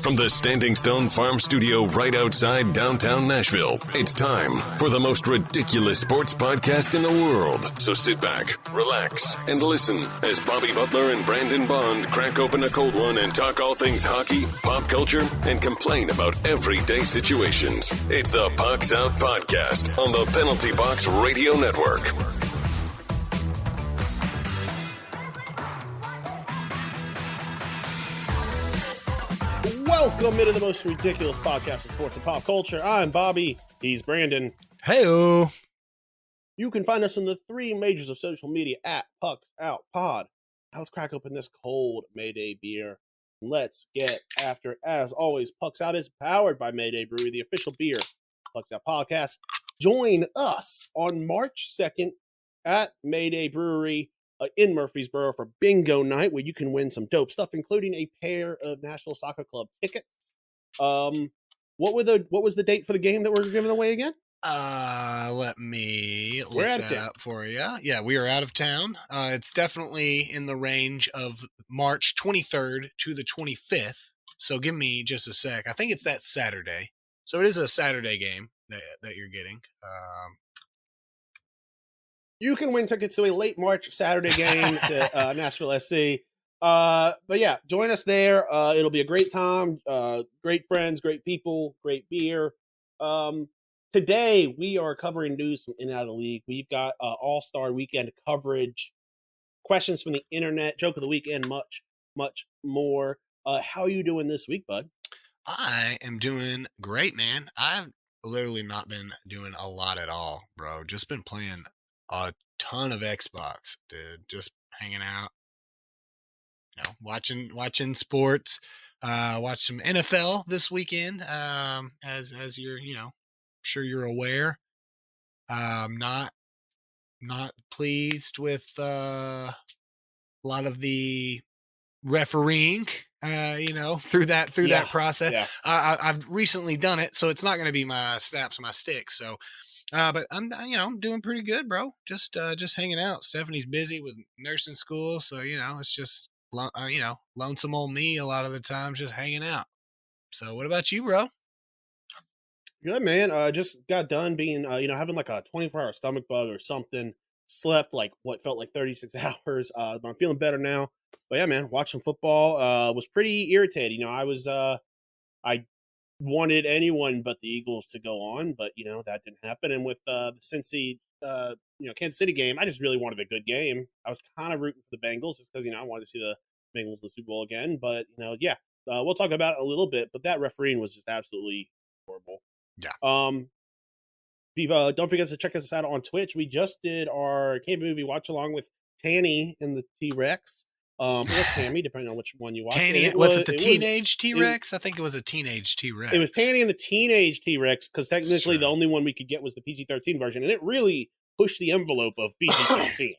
From the Standing Stone Farm Studio right outside downtown Nashville, it's time for the most ridiculous sports podcast in the world. So sit back, relax, and listen as Bobby Butler and Brandon Bond crack open a cold one and talk all things hockey, pop culture, and complain about everyday situations. It's the Pucks Out Podcast on the Penalty Box Radio Network. Welcome into the most ridiculous podcast in sports and pop culture. I'm Bobby. He's Brandon. Hey-o. You can find us on the three majors of social media at Pucks Out Pod. Now let's crack open this cold Mayday beer. Let's get after it. As always, Pucks Out is powered by Mayday Brewery, the official beer Pucks Out podcast. Join us on March 2nd at Mayday Brewery in Murfreesboro for bingo night, where you can win some dope stuff, including a pair of Nashville Soccer Club tickets. What was the date for the game that we're giving away again? Let me look that up for you. Yeah, we are out of town. It's definitely in the range of March 23rd to the 25th. So give me just a sec. I think it's that Saturday. So it is a Saturday game that you're getting. You can win tickets to a late March Saturday game to Nashville SC. But yeah, join us there. It'll be a great time. Great friends, great people, great beer. Today, we are covering news from in and out of the league. We've got All-Star Weekend coverage, questions from the internet, joke of the week, and much, much more. How are you doing this week, bud? I am doing great, man. I've literally not been doing a lot at all, bro. Just been playing a ton of Xbox, dude. Just hanging out, watching sports. Watch some NFL this weekend. As you're, sure you're aware. Not pleased with a lot of the refereeing. Through that process. Yeah. I've recently done it, so it's not going to be my snaps, my sticks. So. But I'm doing pretty good, bro. Just hanging out. Stephanie's busy with nursing school, so it's just lonesome old me a lot of the time, just hanging out. So, what about you, bro? Good, man. Just got done being having like a 24-hour stomach bug or something. Slept like what felt like 36 hours. But I'm feeling better now. But yeah, man, watching football was pretty irritating. I wanted anyone but the Eagles to go on, but that didn't happen. And with the Cincy Kansas City game, I just really wanted a good game. I was kind of rooting for the Bengals just because I wanted to see the Bengals in the Super Bowl again. But we'll talk about it a little bit. But that refereeing was just absolutely horrible. Yeah. Viva, don't forget to check us out on Twitch. We just did our K-movie watch along with Tanny and the T-Rex. Or Tammy, depending on which one you watch. Tanny, was it the teenage T-Rex? I think it was a teenage T-Rex. It was Tanny and the teenage T-Rex, because technically the only one we could get was the PG-13 version, and it really pushed the envelope of PG-13.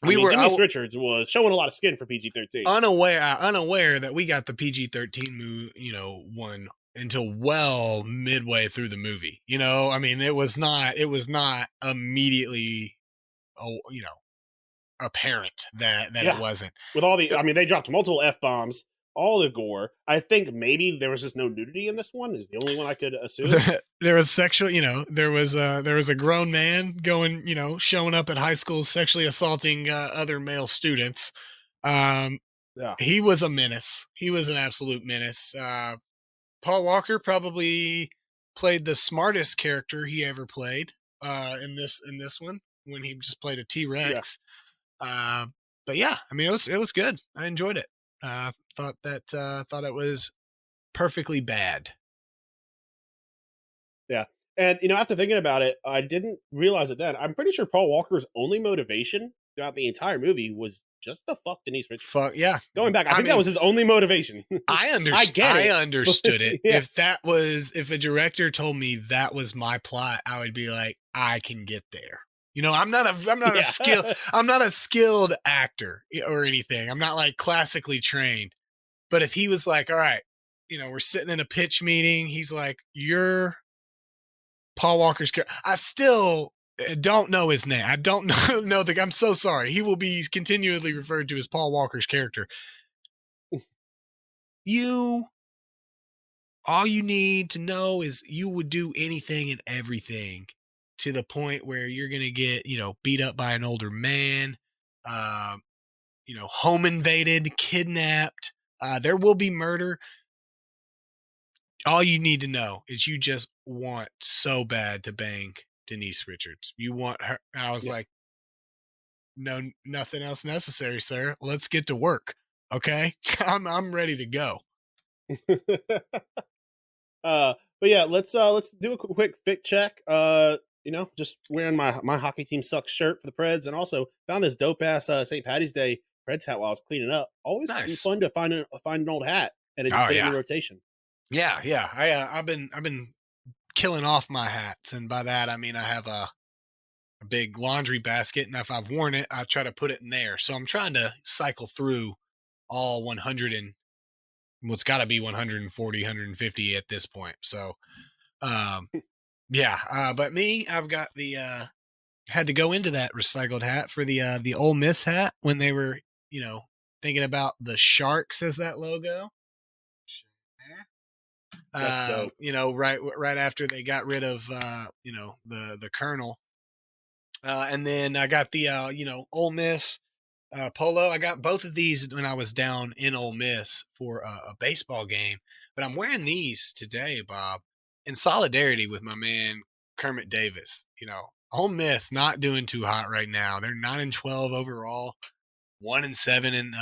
Dennis Richards was showing a lot of skin for PG-13. Unaware that we got the PG-13 one until well midway through the movie. It was not immediately apparent that it wasn't. With all they dropped multiple F-bombs, all the gore. I think maybe there was just no nudity in this one, is the only one I could assume. There was sexual, there was a grown man going, showing up at high school, sexually assaulting other male students. He was a menace. He was an absolute menace. Paul Walker probably played the smartest character he ever played in this one, when he just played a T-Rex. Yeah. But yeah, it was good. I enjoyed it. Thought it was perfectly bad. Yeah. And, after thinking about it, I didn't realize it then. I'm pretty sure Paul Walker's only motivation throughout the entire movie was just to fuck Denise Richards. Fuck, yeah. Going back, I think that was his only motivation. I understood it. Yeah. If a director told me that was my plot, I would be like, I can get there. I'm not a skilled actor or anything. I'm not like classically trained. But if he was like, all right, we're sitting in a pitch meeting. He's like, you're Paul Walker's character. I still don't know his name. I don't know I'm so sorry. He will be continually referred to as Paul Walker's character. You all you need to know is you would do anything and everything to the point where you're going to get, beat up by an older man, um, home invaded, kidnapped. There will be murder. All you need to know is you just want so bad to bang Denise Richards. You want her. I was like, no, nothing else necessary, sir. Let's get to work. Okay. I'm ready to go. But yeah, let's do a quick fit check. Just wearing my hockey team sucks shirt for the Preds, and also found this dope ass St. Patty's Day Preds hat while I was cleaning up. Always Nice. fun to find an old hat and just put it in the rotation. Yeah. I've been killing off my hats, and by that I mean I have a big laundry basket, and if I've worn it, I try to put it in there. So I'm trying to cycle through all 100 and what's got to be 140, 150 at this point. So, but me, I've got had to go into that recycled hat for the Ole Miss hat when they were, thinking about the Sharks as that logo. Right after they got rid of, the Colonel. And then I got the, Ole Miss polo. I got both of these when I was down in Ole Miss for a baseball game, but I'm wearing these today, Bob, in solidarity with my man Kermit Davis. Ole Miss not doing too hot right now. They're 9-12 overall, 1-7 in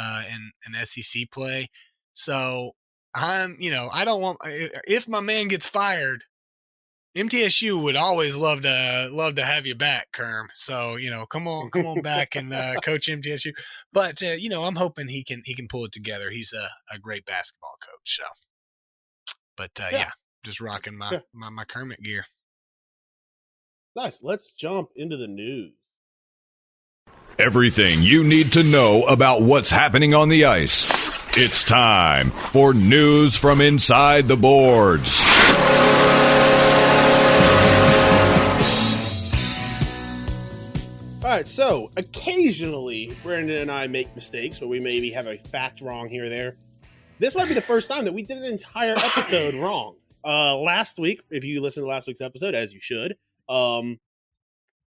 SEC play. So I don't want, if my man gets fired, MTSU would always love to have you back, Kerm. So, come on back and coach MTSU. But I'm hoping he can pull it together. He's a great basketball coach. So, but just rocking my Kermit gear. Nice. Let's jump into the news. Everything you need to know about what's happening on the ice. It's time for news from inside the boards. All right, so occasionally Brandon and I make mistakes, but we maybe have a fact wrong here or there. This might be the first time that we did an entire episode wrong. Last week, if you listened to last week's episode, as you should,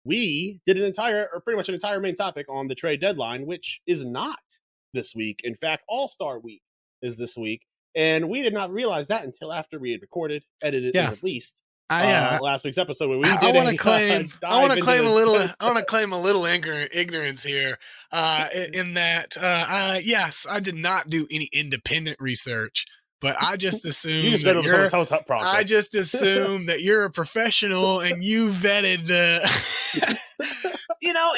we did pretty much an entire main topic on the trade deadline, which is not this week. In fact, All-Star Week is this week, and we did not realize that until after we had recorded, edited, and released. Last week's episode where we did. I want to claim a little ignorance here. In that, yes, I did not do any independent research, but I just assumed I just assume that you're a professional and you vetted the.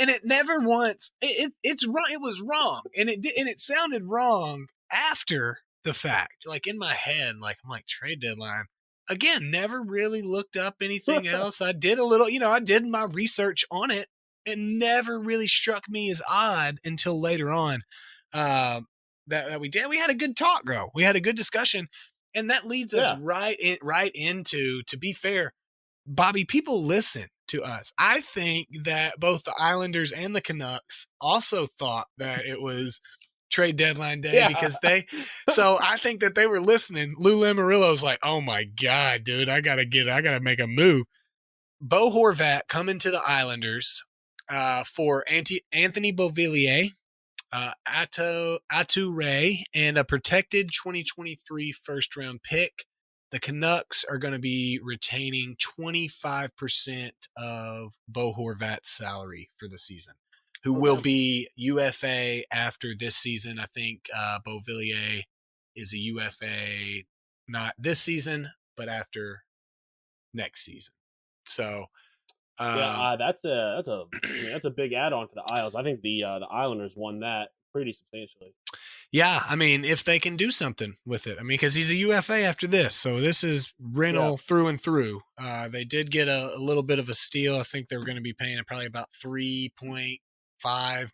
And it never once. It's wrong. It was wrong, and it sounded wrong after the fact. Like in my head, I'm like trade deadline. Again, never really looked up anything else. I did a little, I did my research on it. It never really struck me as odd until later on that we did. We had a good talk, bro. We had a good discussion. And that leads us right into, to be fair, Bobby, people listen to us. I think that both the Islanders and the Canucks also thought that it was trade deadline day because so I think that they were listening. Lou Lamoriello's like, oh my God, dude, I gotta make a move. Bo Horvat coming to the Islanders for Anthony Beauvillier, Atu Ray, and a protected 2023 first round pick. The Canucks are going to be retaining 25% of Bo Horvat's salary for the season. Who will be UFA after this season. I think Beauvillier is a UFA not this season, but after next season. So that's a big add-on for the Isles. I think the Islanders won that pretty substantially. Yeah, I mean, if they can do something with it. I mean, because he's a UFA after this, so this is rental through and through. They did get a little bit of a steal. I think they were going to be paying probably about $3.5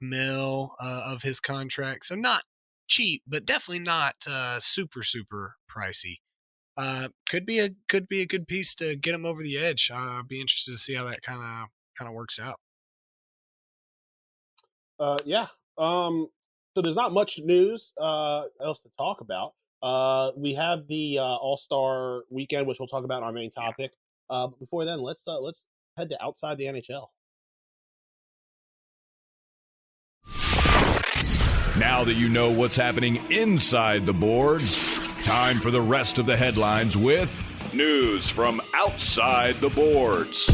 million of his contract, so not cheap, but definitely not super pricey. Could be a good piece to get him over the edge. I'd be interested to see how that kind of works out. So there's not much news else to talk about. We have the All-Star weekend, which we'll talk about in our main topic. But before then, let's head to outside the NHL. Now that you know what's happening inside the boards, time for the rest of the headlines with news from outside the boards.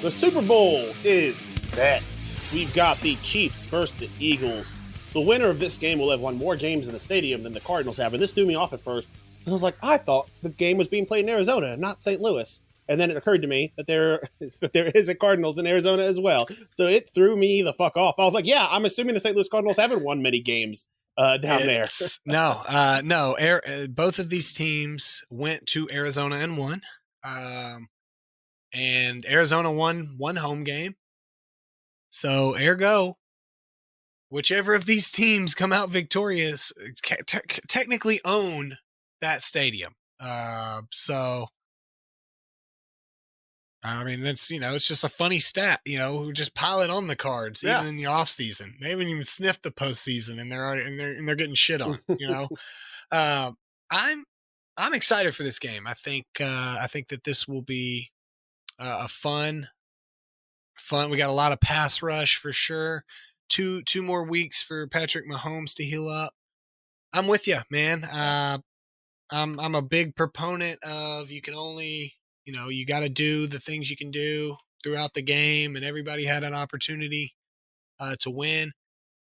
The Super Bowl is set. We've got the Chiefs versus the Eagles. The winner of this game will have won more games in the stadium than the Cardinals have, and this threw me off at first. I was like, I thought the game was being played in Arizona, not St. Louis. And then it occurred to me that there is a Cardinals in Arizona as well. So it threw me the fuck off. I was like, yeah, I'm assuming the St. Louis Cardinals haven't won many games down there. No. Both of these teams went to Arizona and won. And Arizona won one home game. So, ergo, whichever of these teams come out victorious technically own that stadium. So, I mean, that's, it's just a funny stat, just pile it on the Cards, even in the off season. They haven't even sniffed the postseason and they're already, and they're getting shit on, I'm excited for this game. I think that this will be a fun. We got a lot of pass rush for sure. Two more weeks for Patrick Mahomes to heal up. I'm with you, man. I'm a big proponent of you can only, you got to do the things you can do throughout the game, and everybody had an opportunity to win.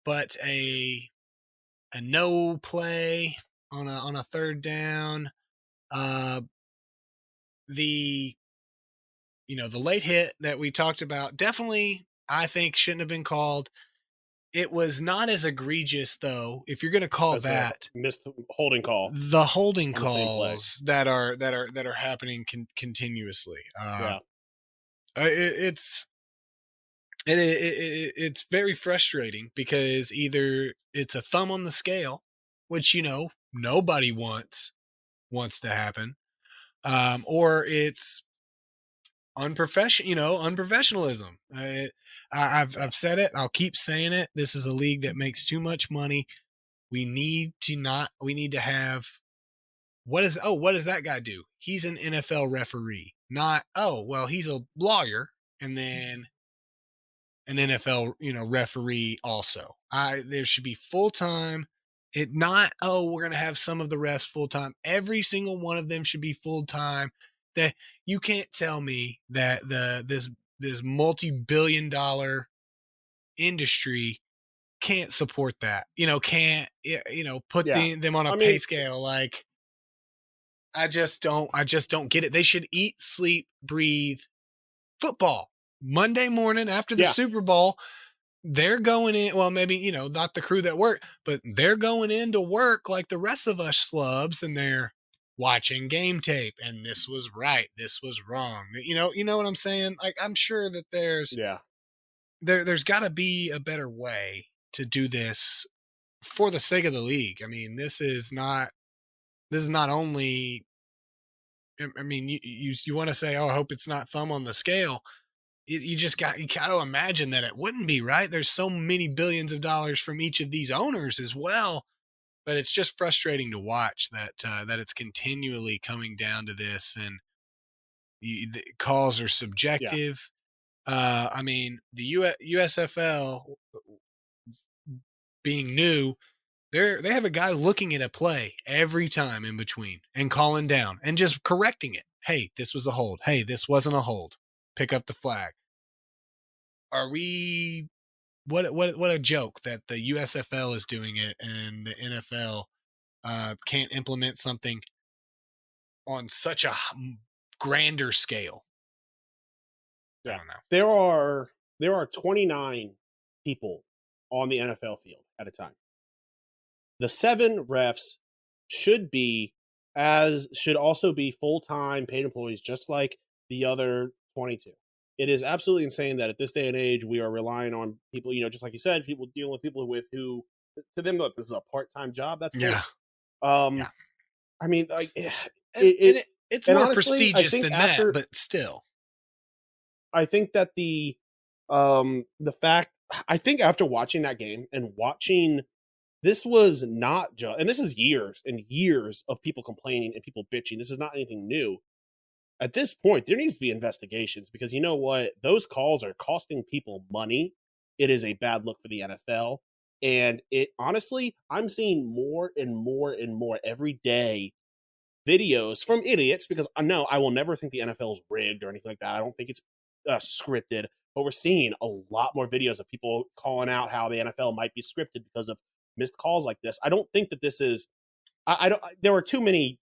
But a no play on a third down, the late hit that we talked about definitely, I think, shouldn't have been called. It was not as egregious, though, if you're going to call that missed holding call. The holding calls that are happening continuously. It's very frustrating because either it's a thumb on the scale, which nobody wants to happen, or it's unprofessionalism. I've said it. I'll keep saying it. This is a league that makes too much money. We need to have, what does that guy do? He's an NFL referee, not, he's a lawyer and then an NFL, referee also. There should be full-time. It not, we're going to have some of the refs full-time. Every single one of them should be full-time. That you can't tell me that this multi-billion-dollar industry can't support that. Can't put them on a pay scale. Like, I just don't get it. They should eat, sleep, breathe football. Monday morning after the Super Bowl, they're going in. Well, maybe not the crew that work, but they're going into work like the rest of us slubs, and they're watching game tape, and this was right, this was wrong. You know what I'm saying? Like, I'm sure that there's got to be a better way to do this for the sake of the league. I mean, this is not only. I mean, you want to say, I hope it's not thumb on the scale. You got to imagine that it wouldn't be, right. There's so many billions of dollars from each of these owners as well. But it's just frustrating to watch that it's continually coming down to this, and the calls are subjective. I mean, the USFL being new, they have a guy looking at a play every time in between and calling down and just correcting it. Hey, this was a hold. Hey, this wasn't a hold. Pick up the flag. Are we? What a joke that the USFL is doing it and the NFL can't implement something on such a grander scale. Yeah. I don't know. There are 29 people on the NFL field at a time. The 7 refs should also be full-time paid employees, just like the other 22. It is absolutely insane that at this day and age, we are relying on people, just like you said, people dealing with people who, to them, look, this is a part-time job. That's cool. I mean, like, it's more honestly, prestigious than that, but still. I think that the fact I think after watching that game and watching, this was not just, and this is years and years of people complaining and people bitching. This is not anything new. At this point, there needs to be investigations because you know what? Those calls are costing people money. It is a bad look for the NFL. And it honestly, I'm seeing more and more and more every day videos from idiots because I know I will never think the NFL is rigged or anything like that. I don't think it's scripted, but we're seeing a lot more videos of people calling out how the NFL might be scripted because of missed calls like this. I don't think that this is. I don't. There are too many.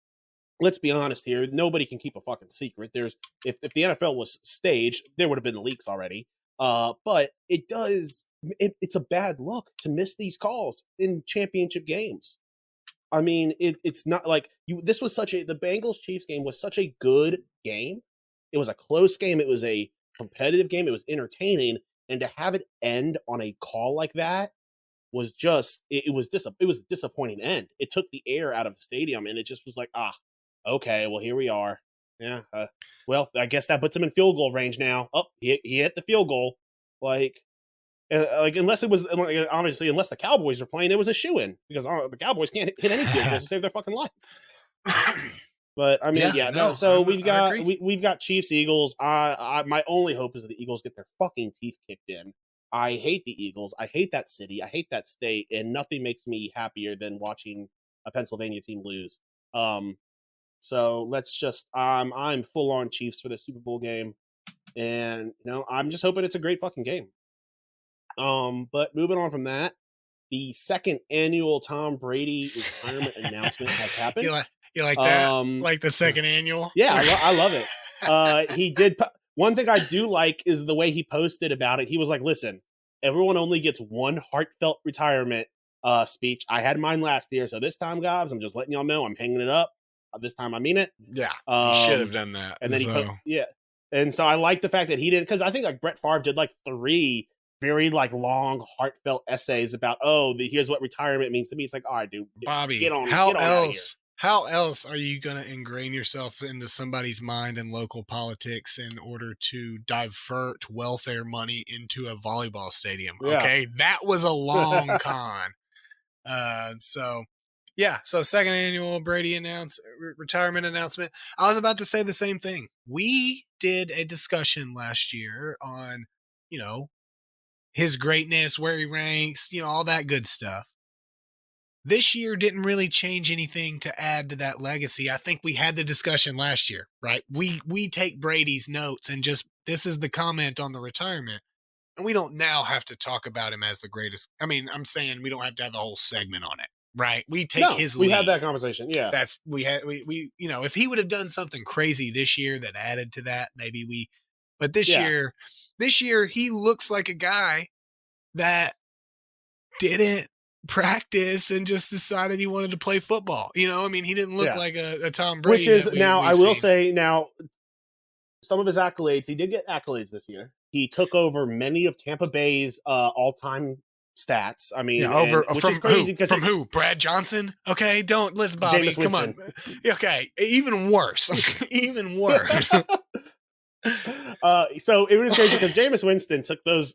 Let's be honest here. Nobody can keep a fucking secret. There's if the NFL was staged, there would have been leaks already. But it does. It's a bad look to miss these calls in championship games. I mean, it's not like you. This was the Bengals Chiefs game was such a good game. It was a close game. It was a competitive game. It was entertaining, and to have it end on a call like that was just it was a disappointing end. It took the air out of the stadium, and it just was like, okay, well here we are. Yeah, well I guess that puts him in field goal range now. Oh, he hit the field goal. Like unless it was obviously unless the Cowboys are playing, it was a shoe-in because the Cowboys can't hit any field goals to save their fucking life. But I mean, so we've got Chiefs Eagles. My only hope is that the Eagles get their fucking teeth kicked in. I hate the Eagles. I hate that city. I hate that state, and nothing makes me happier than watching a Pennsylvania team lose. So let's just I'm full on Chiefs for the Super Bowl game, and I'm just hoping it's a great fucking game. But moving on from that, the second annual Tom Brady retirement announcement has happened. You like that? Like the second annual? Yeah, I love it. He did. One thing I do like is the way he posted about it. He was like, listen, everyone only gets one heartfelt retirement speech. I had mine last year, so this time, guys, I'm just letting y'all know I'm hanging it up. This time I mean it. Yeah, you should have done that. And then and so I like the fact that he didn't, because I think like Brett Favre did like 3 very like long, heartfelt essays about, here's what retirement means to me. It's like, all right, dude, Bobby, get on how out of here. How else are you going to ingrain yourself into somebody's mind in local politics in order to divert welfare money into a volleyball stadium? Yeah. Okay, that was a long con. So second annual Brady retirement announcement. I was about to say the same thing. We did a discussion last year on, his greatness, where he ranks, all that good stuff. This year didn't really change anything to add to that legacy. I think we had the discussion last year, right? We take Brady's notes and just, this is the comment on the retirement. And we don't now have to talk about him as the greatest. I mean, I'm saying we don't have to have the whole segment on it, right? We take his lead. We had that conversation. Yeah. If he would have done something crazy this year that added to that, but this year he looks like a guy that didn't practice and just decided he wanted to play football. He didn't look like a Tom Brady. Which is I will say some of his accolades, he did get accolades this year. He took over many of Tampa Bay's all-time stats. I mean, which is crazy because from who? Brad Johnson? Okay, let's Bobby. Come on. Okay, even worse. Even worse. So it was crazy because Jameis Winston took those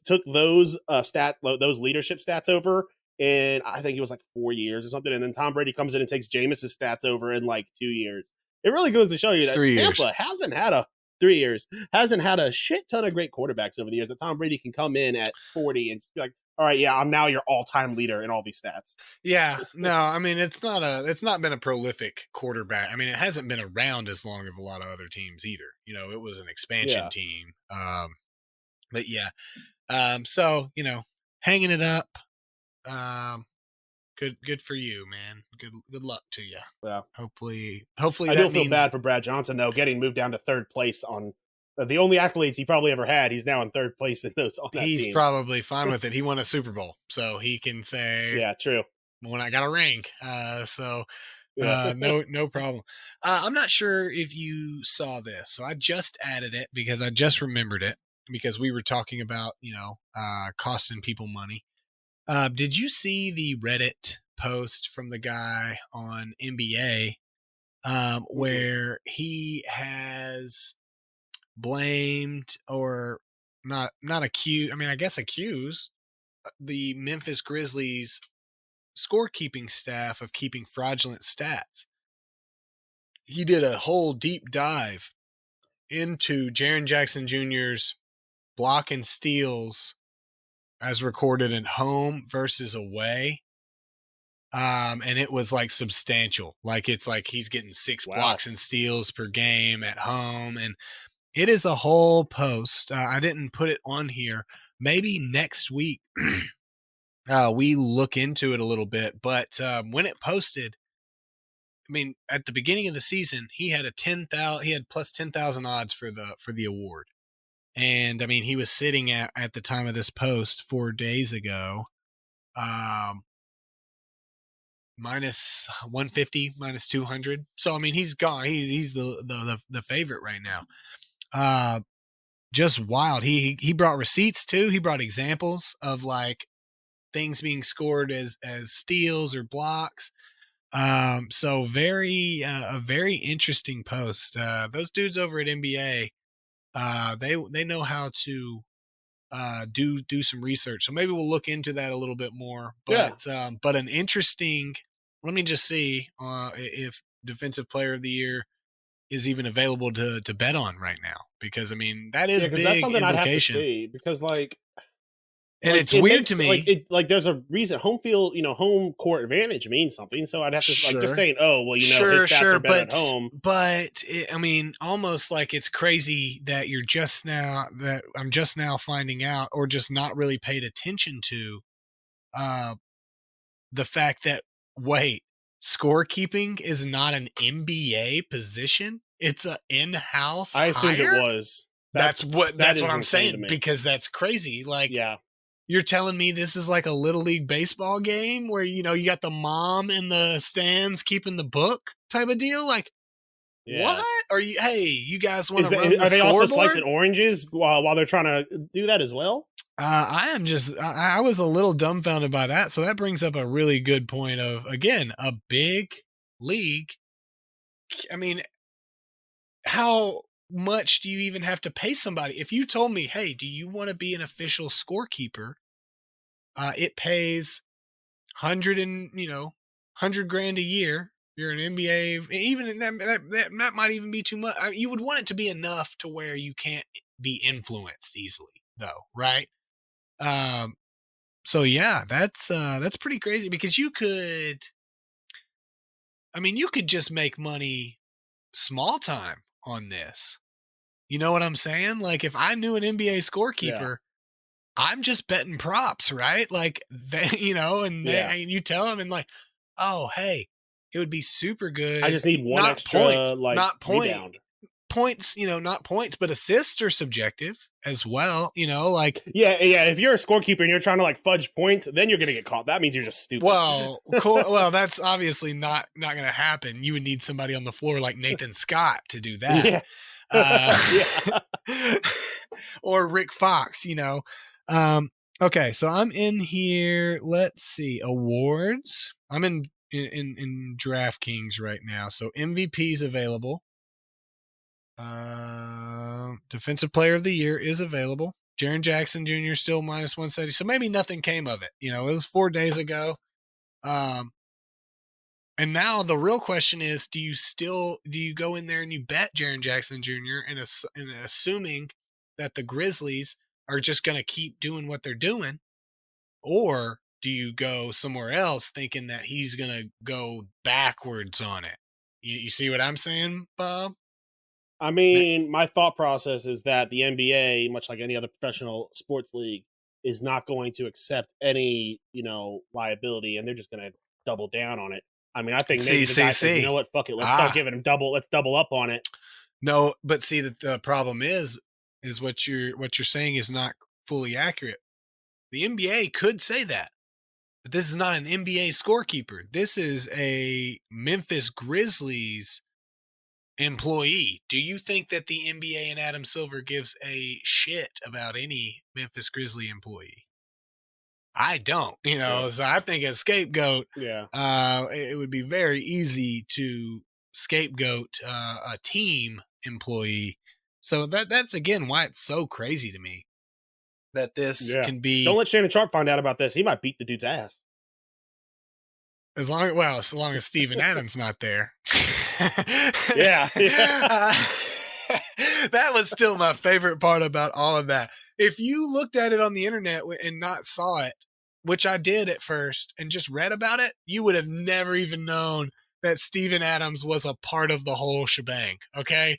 leadership stats over, and I think it was like 4 years or something. And then Tom Brady comes in and takes Jameis's stats over in like 2 years. It really goes to show you that Tampa hasn't had a shit ton of great quarterbacks over the years. That Tom Brady can come in at 40 and just be like, all right, yeah, I'm now your all-time leader in all these stats. Yeah, no, I mean, it's not been a prolific quarterback. I mean, it hasn't been around as long as a lot of other teams either. It was an expansion team. But yeah. So, hanging it up. Good for you, man. Good luck to you. Yeah. Hopefully I do feel bad for Brad Johnson though, getting moved down to third place on the only accolades he probably ever had. He's now in third place in those. He's probably fine with it. He won a Super Bowl, so he can say, "Yeah, true." When I got a ring, no problem. I'm not sure if you saw this, so I just added it because I just remembered it because we were talking about costing people money. Did you see the Reddit post from the guy on NBA where he has blamed or not accused? I mean, I guess accused the Memphis Grizzlies scorekeeping staff of keeping fraudulent stats. He did a whole deep dive into Jaren Jackson Jr.'s block and steals as recorded in home versus away. And it was like substantial. Like it's like he's getting 6 blocks and steals per game at home. And it is a whole post. I didn't put it on here. Maybe next week we look into it a little bit. But when it posted, I mean, at the beginning of the season, he had he had plus 10,000 odds for the award. And I mean, he was sitting at the time of this post 4 days ago, minus 150, minus 200. So I mean, he's gone. He's the favorite right now. Just wild. He brought receipts too. He brought examples of like things being scored as steals or blocks. So a very interesting post. Those dudes over at NBA, they know how to do some research. So maybe we'll look into that a little bit more. But but an interesting. Let me just see if Defensive Player of the Year is even available to bet on right now, because I mean that is big that's something implication. I'd have to see, because it's weird to me. There's a reason home field, home court advantage means something. So I'd have to just saying, his stats are better at home. But I mean, almost like it's crazy that I'm just now finding out, or just not really paid attention to, the fact that scorekeeping is not an NBA position. It's an in-house. I assumed hire? It was. That's what I'm saying, because that's crazy. Like, you're telling me this is like a little league baseball game where, you got the mom in the stands keeping the book type of deal. Like, what are you? Hey, you guys want to run the Are they scoreboard? also slicing oranges while they're trying to do that as well? I was a little dumbfounded by that. So that brings up a really good point of, again, a big league. I mean, how much do you even have to pay somebody? If you told me, hey, do you want to be an official scorekeeper? It pays $100,000 a year. You're an NBA, even that might even be too much. You would want it to be enough to where you can't be influenced easily, though, right? So yeah, that's pretty crazy, because you could just make money small time on this. You know what I'm saying? Like, if I knew an NBA scorekeeper, I'm just betting props, right? Like, and you tell them, and like, oh, hey, it would be super good. I just need one extra rebound. Points, not points, but assists are subjective as well, like. Yeah. If you're a scorekeeper and you're trying to like fudge points, then you're going to get caught. That means you're just stupid. Well, well, that's obviously not going to happen. You would need somebody on the floor like Nathan Scott to do that. Or Rick Fox, Okay, so I'm in here. Let's see, awards. I'm in DraftKings right now. So MVP's available. Defensive Player of the Year is available. Jaren Jackson Jr. still minus 170. So maybe nothing came of it. It was 4 days ago. And now the real question is, do you go in there and you bet Jaren Jackson Jr. and assuming that the Grizzlies are just going to keep doing what they're doing, or do you go somewhere else thinking that he's going to go backwards on it? You see what I'm saying, Bob? I mean, my thought process is that the NBA, much like any other professional sports league, is not going to accept any, liability, and they're just going to double down on it. I mean, I think maybe the guy says, you know what, fuck it, let's start giving him let's double up on it. No, but see, the problem is what you're saying is not fully accurate. The NBA could say that, but this is not an NBA scorekeeper. This is a Memphis Grizzlies employee. Do you think that the NBA and Adam Silver gives a shit about any Memphis Grizzly employee? I don't, so I think a scapegoat, it would be very easy to scapegoat a team employee. So that's again why it's so crazy to me. that this can be. Don't let Shannon Sharp find out about this. He might beat the dude's ass. As long as Steven Adams not there. Yeah. That was still my favorite part about all of that. If you looked at it on the internet and not saw it, which I did at first, and just read about it, you would have never even known that Steven Adams was a part of the whole shebang. Okay,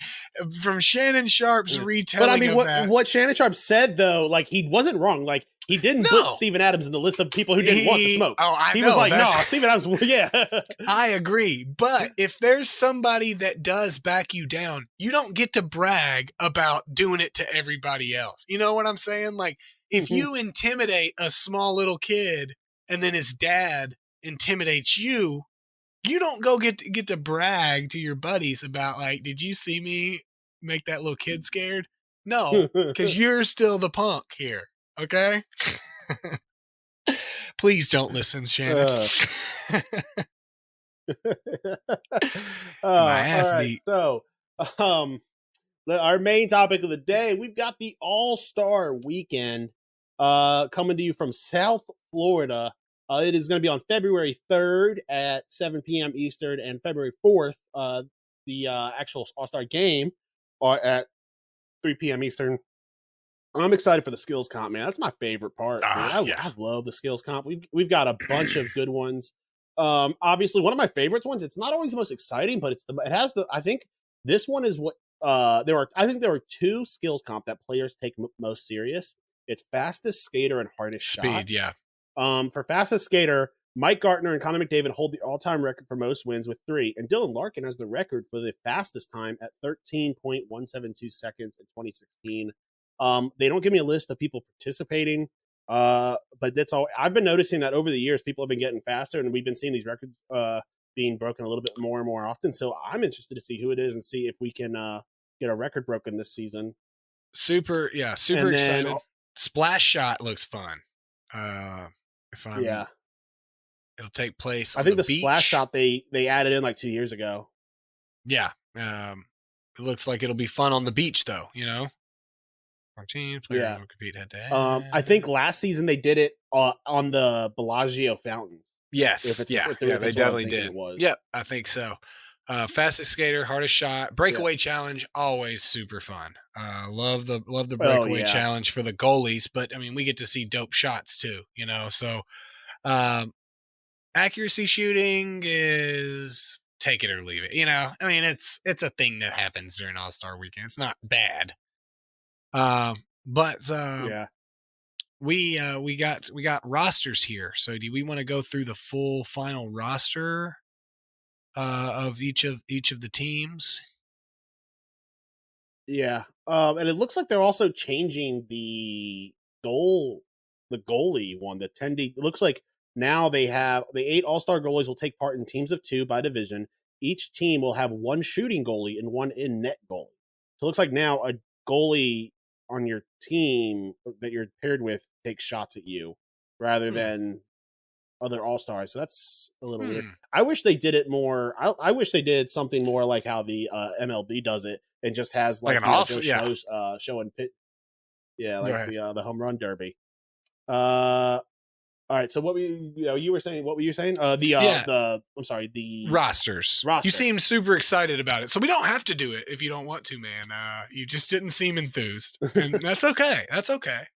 from Shannon Sharp's retelling. But I mean, of what Shannon Sharp said though, like he wasn't wrong. Like he didn't put Steven Adams in the list of people who didn't want the smoke. He was like, no, Steven Adams. Yeah, I agree. But if there's somebody that does back you down, you don't get to brag about doing it to everybody else. You know what I'm saying? Like if you intimidate a small little kid and then his dad intimidates you, you don't go get to brag to your buddies about like, did you see me make that little kid scared? No, because you're still the punk here. Okay. Please don't listen, Shannon. My ass beat. So, our main topic of the day, we've got the All-Star Weekend coming to you from South Florida. It is going to be on February 3rd at 7 p.m. Eastern and February 4th, the actual All-Star game are at 3 p.m. Eastern. I'm excited for the skills comp, man. That's my favorite part. I love the skills comp. We've got a bunch of good ones. Obviously, one of my favorite ones. It's not always the most exciting, but I think this one is what there are two skills comp that players take most serious. It's fastest skater and hardest speed. Shot. Yeah. For fastest skater, Mike Gartner and Connor McDavid hold the all-time record for most wins with 3, and Dylan Larkin has the record for the fastest time at 13.172 seconds in 2016. They don't give me a list of people participating, but that's all. I've been noticing that over the years, people have been getting faster, and we've been seeing these records being broken a little bit more and more often. So I'm interested to see who it is and see if we can get a record broken this season. Super excited. Splash shot looks fun. It'll take place. I think the beach. splash shot they added in like 2 years ago. Yeah, it looks like it'll be fun on the beach, though. You know, our team player will compete head to head. I think last season they did it on the Bellagio fountains. Yes, they definitely did. Yep, I think so. Fastest skater, hardest shot, breakaway challenge, always super fun. Love the breakaway challenge for the goalies, but I mean we get to see dope shots too, you know. So accuracy shooting is take it or leave it, you know. I mean it's a thing that happens during All-Star Weekend. It's not bad. We got rosters here. So do we want to go through the full final roster of each of the teams? Yeah. And it looks like they're also changing the goalie one, the 10D. It looks like now they have the 8 All-Star goalies will take part in teams of 2 by division. Each team will have 1 shooting goalie and 1 in-net goalie. So it looks like now a goalie on your team that you're paired with takes shots at you rather than other All-Stars. So that's a little weird. I wish they did it more. I wish they did something more like how the MLB does it and just has like an awesome showing pit. Yeah, like the home run derby. All right, so what you were saying? What were you saying? The rosters. You seem super excited about it, so we don't have to do it if you don't want to, man. You just didn't seem enthused, and that's okay. That's okay.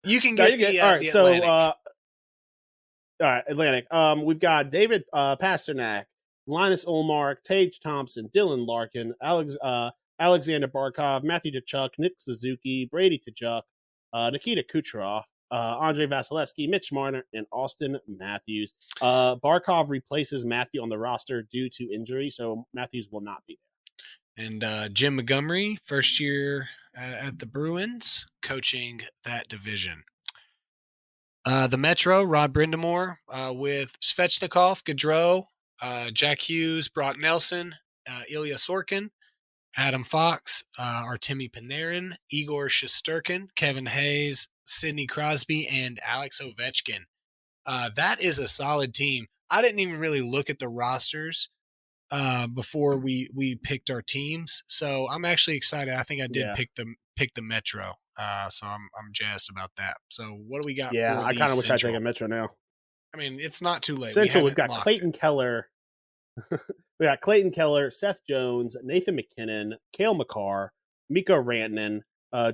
You can get the all right. The Atlantic. All right, Atlantic. We've got David Pasternak, Linus Ullmark, Tage Thompson, Dylan Larkin, Alexander Barkov, Matthew Tkachuk, Nick Suzuki, Brady Tkachuk, Nikita Kucherov, Andre Vasilevsky, Mitch Marner, and Austin Matthews. Barkov replaces Matthew on the roster due to injury, so Matthews will not be there. And Jim Montgomery, first year at the Bruins, coaching that division. The Metro, Rod Brindamore, with Svechnikov, Gaudreau, Jack Hughes, Brock Nelson, Ilya Sorkin, Adam Fox, Artemi Panarin, Igor Shesterkin, Kevin Hayes, Sidney Crosby, and Alex Ovechkin. That is a solid team. I didn't even really look at the rosters before we picked our teams, so I'm actually excited. I think I did pick the Metro. So I'm jazzed about that. So what do we got? Yeah, for I the kind of wish I'd Central? take a Metro now. I mean, it's not too late. Central, we've got locked Clayton it. Keller. We got Clayton Keller, Seth Jones, Nathan McKinnon, Cale Makar, Miko Rantanen,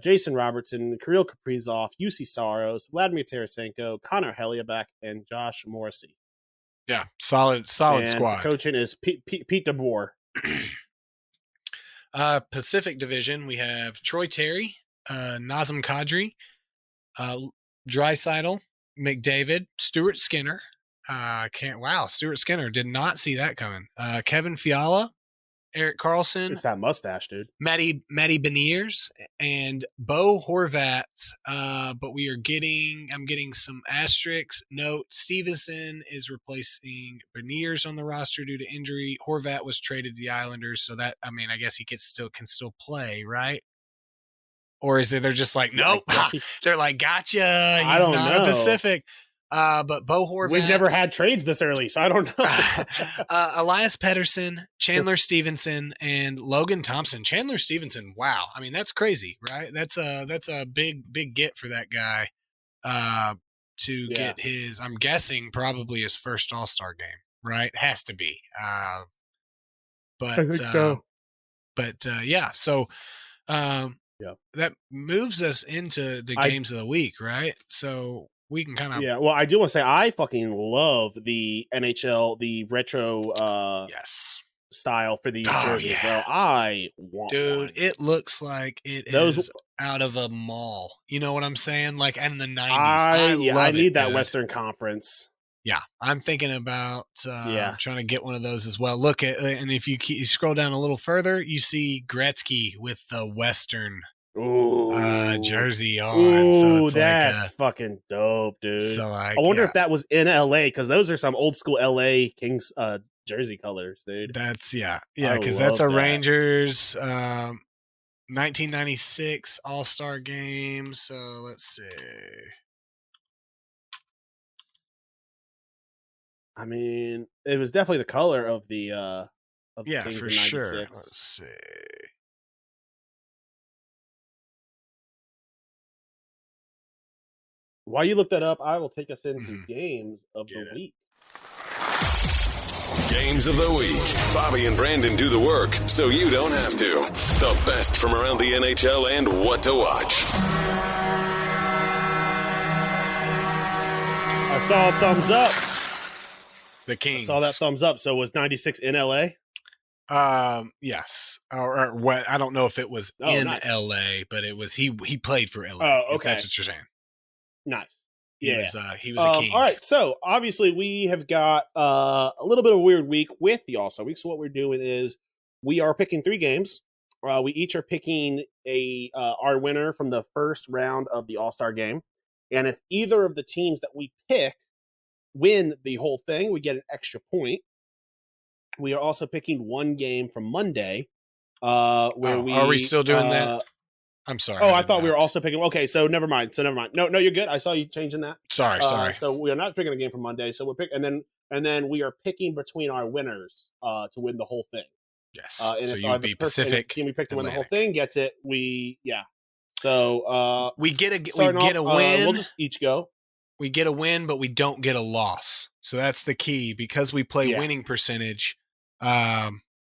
Jason Robertson, Kirill Kaprizov, UC Saros, Vladimir Tarasenko, Connor Hellebuyck, and Josh Morrissey. Yeah, solid and squad. Coaching is Pete DeBoer. Pacific Division, we have Troy Terry, Nazem Kadri, Draisaitl, McDavid, Stuart Skinner. Stuart Skinner, did not see that coming. Kevin Fiala, Erik Karlsson. It's that mustache, dude. Matty Beniers and Bo Horvat. But I'm getting some asterisks. Note, Stevenson is replacing Beniers on the roster due to injury. Horvat was traded to the Islanders, so that, I mean, I guess he can still play, right? Or is it they're just like, nope. They're like, gotcha. He's not a Pacific. But Bo Horvat. We've never had trades this early, so I don't know. Elias Pettersson, Chandler Stevenson, and Logan Thompson. Chandler Stevenson, wow. I mean, that's crazy, right? That's a big get for that guy to get his, I'm guessing, probably his first All-Star game, right? Has to be. I think so. So that moves us into the games of the week, right? So we can kind of well, I do want to say I fucking love the NHL, the retro style for these jerseys, bro. I want one. It looks like it is out of a mall. You know what I'm saying? Like in the 90s. I need that Western Conference. Yeah, I'm thinking about trying to get one of those as well. Look at, and if you scroll down a little further, you see Gretzky with the Western jersey on. Ooh, so that's fucking dope, dude. So I wonder if that was in LA, because those are some old school LA Kings jersey colors, dude. That's because that's a Rangers 1996 All-Star game. So let's see. I mean, it was definitely the color of the Kings for in 96. sure. Let's see. While you look that up, I will take us into games of the week. Games of the week. Bobby and Brandon do the work, so you don't have to. The best from around the NHL and what to watch. I saw a thumbs up. The Kings. I saw that thumbs up. So was 96 in LA? Yes. Or what? I don't know if it was in LA, but it was he played for LA. Oh, okay. That's what you're saying. Nice. He was a king. All right, so obviously we have got a little bit of a weird week with the All-Star Week. So what we're doing is we are picking 3 games. We each are picking our winner from the first round of the All-Star game. And if either of the teams that we pick win the whole thing, we get an extra point. We are also picking 1 game from Monday. Are we still doing that? I'm sorry. I thought we were also picking. Okay, so never mind. No, you're good. I saw you changing that. Sorry. So we are not picking a game from Monday. So we're picking, and then we are picking between our winners to win the whole thing. Yes. And so you would be Pacific. Team we picked to win the whole thing gets it. So we get a win. We'll just each go. We get a win, but we don't get a loss. So that's the key, because we play winning percentage.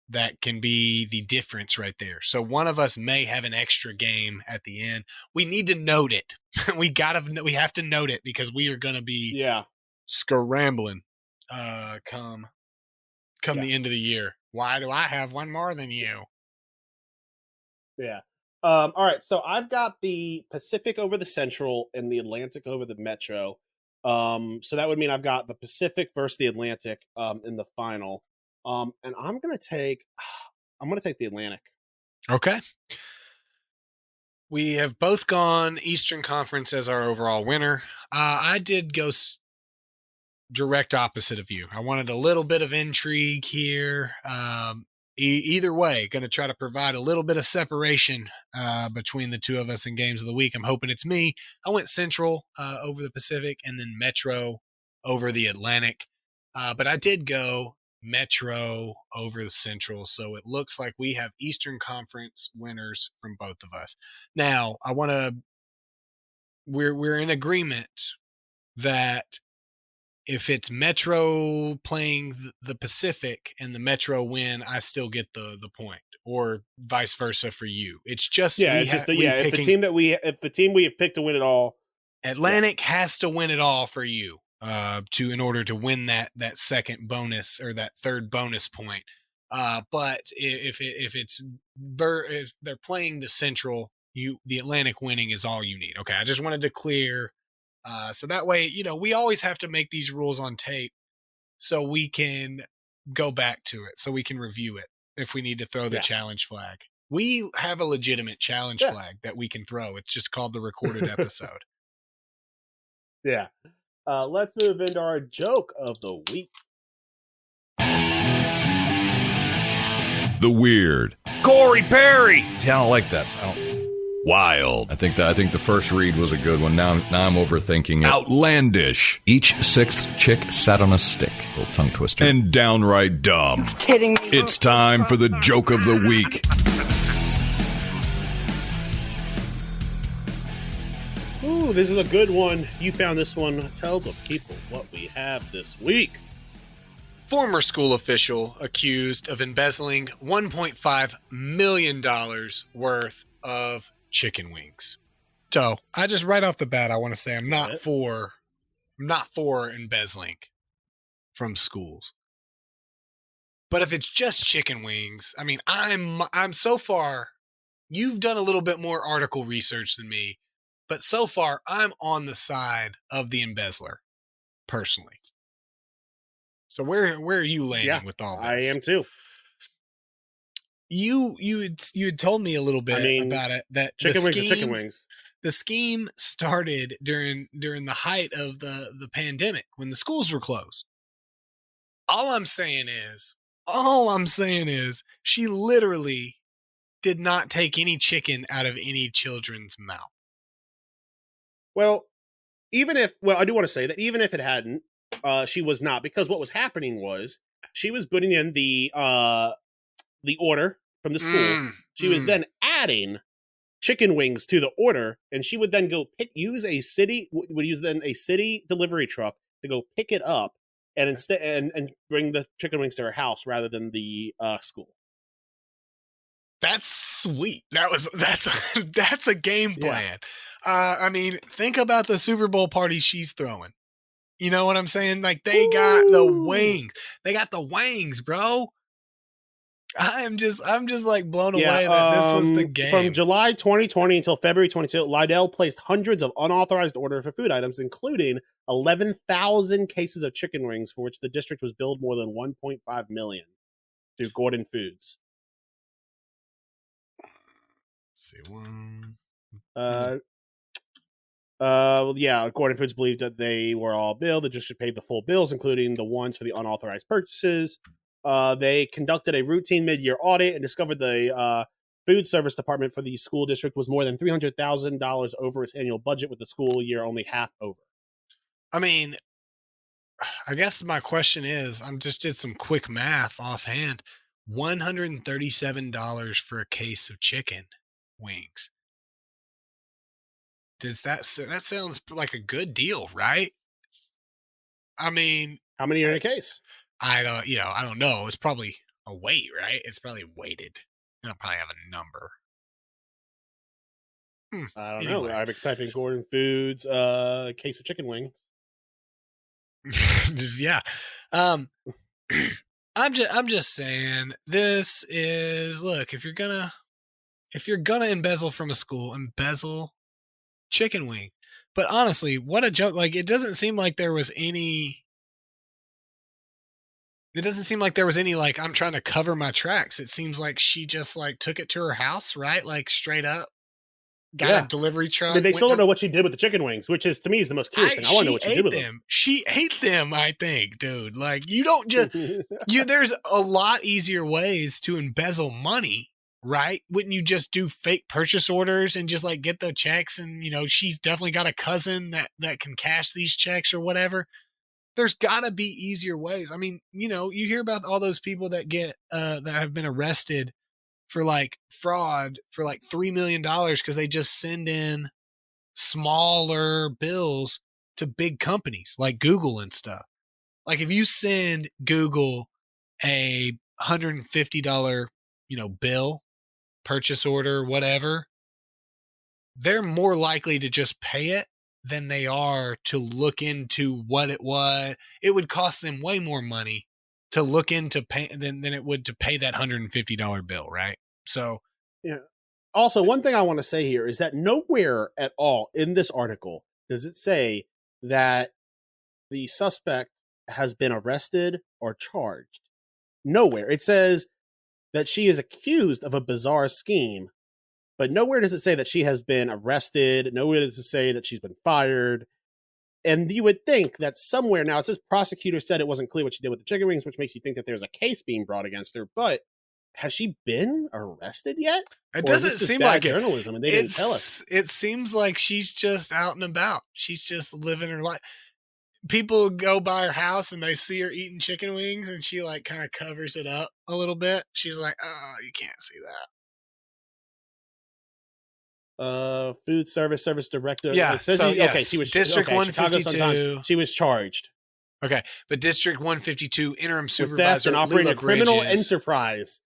That can be the difference right there. So one of us may have an extra game at the end. We need to note it. We have to note it, because we are going to be scrambling come the end of the year. Why do I have one more than you? Yeah. All right. So I've got the Pacific over the Central and the Atlantic over the Metro. So that would mean I've got the Pacific versus the Atlantic in the final. And I'm gonna take the Atlantic. Okay. We have both gone Eastern Conference as our overall winner. I did go direct opposite of you. I wanted a little bit of intrigue here. Either way, going to try to provide a little bit of separation between the two of us in games of the week. I'm hoping it's me. I went Central over the Pacific, and then Metro over the Atlantic. But I did go Metro over the Central, so it looks like we have Eastern Conference winners from both of us. Now, I want to we're in agreement that if it's Metro playing the Pacific and the Metro win, I still get the point, or vice versa for you. It's just if the team we have picked to win it all, Atlantic has to win it all for you in order to win that second bonus or that third bonus point. But if they're playing the Central, the Atlantic winning is all you need. Okay, I just wanted to clear. So that way, we always have to make these rules on tape so we can go back to it, so we can review it if we need to throw the challenge flag. We have a legitimate challenge flag that we can throw. It's just called the recorded episode. Yeah. Let's move into our joke of the week. The weird. Corey Perry. I don't like this. Wild. I think the first read was a good one. Now I'm overthinking it. Outlandish. Each sixth chick sat on a stick. Little tongue twister. And downright dumb. You're kidding me. It's time for the joke of the week. Ooh, this is a good one. You found this one. Tell the people what we have this week. Former school official accused of embezzling $1.5 million worth of chicken wings. So I just right off the bat, I want to say I'm not for embezzling from schools. But if it's just chicken wings, I mean, I'm so far, you've done a little bit more article research than me, but so far I'm on the side of the embezzler, personally. So where are you landing with all this? I am too. You had told me a little bit about it, that chicken wings are chicken wings. The scheme started during the height of the pandemic when the schools were closed. All I'm saying is she literally did not take any chicken out of any children's mouth. Well, I do want to say that even if it hadn't, she was not, because what was happening was she was putting in the order from the school. She was then adding chicken wings to the order, and she would then go use a city delivery truck to go pick it up and bring the chicken wings to her house rather than the school. That's sweet. That's a game plan. Yeah. I mean, think about the Super Bowl party she's throwing. You know what I'm saying? Like, they got the wings. They got the wings, bro. I'm just like blown away that this was the game. From July 2020 until February 22, Lidl placed hundreds of unauthorized orders for food items, including 11,000 cases of chicken wings, for which the district was billed more than $1.5 million to Gordon Foods. Let's see one. Gordon Foods believed that they were all billed. The district paid the full bills, including the ones for the unauthorized purchases. They conducted a routine mid-year audit and discovered the food service department for the school district was more than $300,000 over its annual budget, with the school year only half over. I mean, I guess my question is, I just did some quick math offhand. $137 for a case of chicken wings. That sounds like a good deal, right? I mean, how many are in a case? I don't know. It's probably a weight, right? It's probably weighted. I don't probably have a number. I don't know. I type in Gordon Foods, case of chicken wings. I'm just saying, this is, look, if you're gonna embezzle from a school, embezzle chicken wing. But honestly, what a joke. Like, it doesn't seem like there was any like, I'm trying to cover my tracks. It seems like she just like took it to her house, right? Like, straight up got a delivery truck. They still don't know what she did with the chicken wings, which is, to me, is the most curious thing. I want to know what she did with them. She ate them, I think, dude. Like, you don't just there's a lot easier ways to embezzle money, right? Wouldn't you just do fake purchase orders and just like get the checks? And she's definitely got a cousin that can cash these checks or whatever. There's got to be easier ways. I mean, you hear about all those people that get that have been arrested for like fraud for like $3 million because they just send in smaller bills to big companies like Google and stuff. Like if you send Google a $150, bill, purchase order, whatever, they're more likely to just pay it than they are to look into what it was. It would cost them way more money to look into pay than it would to pay that $150 bill, right? So, yeah. Also, one thing I want to say here is that nowhere at all in this article does it say that the suspect has been arrested or charged. Nowhere. It says that she is accused of a bizarre scheme, but nowhere does it say that she has been arrested. Nowhere does it say that she's been fired. And you would think that somewhere, now it says prosecutor said it wasn't clear what she did with the chicken wings, which makes you think that there's a case being brought against her, but has she been arrested yet? It doesn't seem like journalism, and they didn't tell us. It seems like she's just out and about. She's just living her life. People go by her house and they see her eating chicken wings, and she like kind of covers it up a little bit. She's like, "Oh, you can't see that." Food service director. Yeah. It says she was District 152. She was charged. Okay, but District 152 interim supervisor theft and operating Lila a criminal Bridges. Enterprise.